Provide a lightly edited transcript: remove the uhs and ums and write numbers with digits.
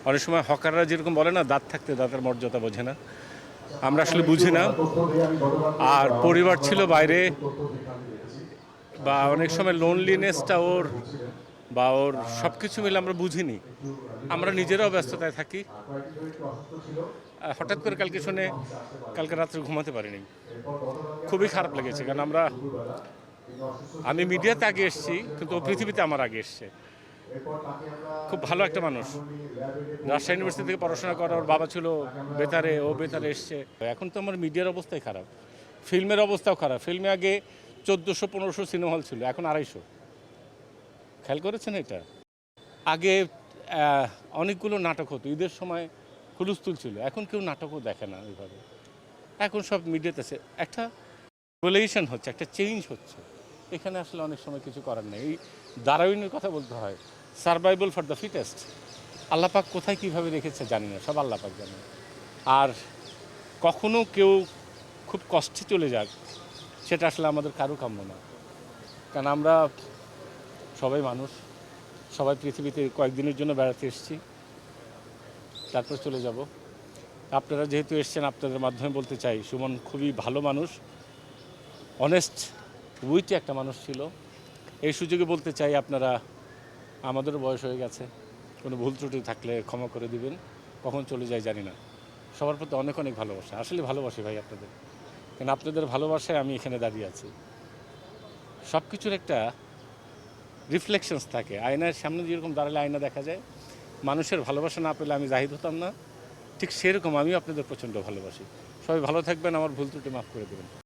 অনেক সময় হকাররা যেরকম বলে না, দাঁত থাকতে দাঁতের মর্যাদা বোঝে না, আমরা আসলে বুঝি না। আর পরিবার ছিল বাইরে, বা অনেক সময় লোনলিনেসটা ওর বা ওর সব কিছু মিলে আমরা বুঝিনি। আমরা নিজেরাও ব্যস্ততায় থাকি। হঠাৎ করে কালকে শুনে কালকে রাত্রে ঘুমাতে পারিনি, খুবই খারাপ লেগেছে। কারণ আমি মিডিয়াতে আগে এসেছি, কিন্তু ও পৃথিবীতে আমার আগে এসছে। খুব ভালো একটা মানুষ, রাজশাহী ইউনিভার্সিটি থেকে পড়াশোনা করা। ওর বাবা ছিল বেতারে, ও বেতারে এসছে। এখন তো আমার মিডিয়ার অবস্থাই খারাপ, ফিল্মের অবস্থাও খারাপ। ফিল্মে আগে 1400-1500 সিনেমা হল ছিল, এখন 250। খেয়াল করেছেন এটা? আগে অনেকগুলো নাটক হতো, ঈদের সময় হুলস্থুল ছিল। এখন কেউ নাটকও দেখে না ওইভাবে। এখন সব মিডিয়াতে একটা রেভলিউশন হচ্ছে, একটা চেঞ্জ হচ্ছে। এখানে আসলে অনেক সময় কিছু করার নেই। এই দারুইনের কথা বলতে হয়, সারভাইভাল ফর দ্য ফিটেস্ট। আল্লাপাক কোথায় কীভাবে রেখেছে জানি না, সব আল্লাপাক জানে। আর কখনো কেউ খুব কষ্টে চলে যাক, সেটা আসলে আমাদের কারো কাম্য না। কারণ আমরা সবাই মানুষ, সবাই পৃথিবীতে কয়েকদিনের জন্য বেড়াতে এসেছি, তারপর চলে যাব। আপনারা যেহেতু এসছেন, আপনাদের মাধ্যমে বলতে চাই, সুমন খুবই ভালো মানুষ, অনেস্ট উইটি একটা মানুষ ছিল। এই সুযোগে বলতে চাই, আপনারা, আমাদেরও বয়স হয়ে গেছে, কোনো ভুল ত্রুটি থাকলে ক্ষমা করে দিবেন। কখন চলে যায় জানি না। সবার প্রতি অনেক অনেক ভালোবাসা, আসলে ভালোবাসি ভাই আপনাদের। কারণ আপনাদের ভালোবাসায় আমি এখানে দাঁড়িয়ে আছি। সব কিছুর একটা রিফ্লেকশনস থাকে। আয়নার সামনে যেরকম দাঁড়ালে আয়না দেখা যায়, মানুষের ভালোবাসা না পেলে আমি জাহিদ হতাম না, ঠিক সেরকম আমিও আপনাদের প্রচণ্ড ভালোবাসি। সবাই ভালো থাকবেন, আমার ভুল ত্রুটি মাফ করে দেবেন।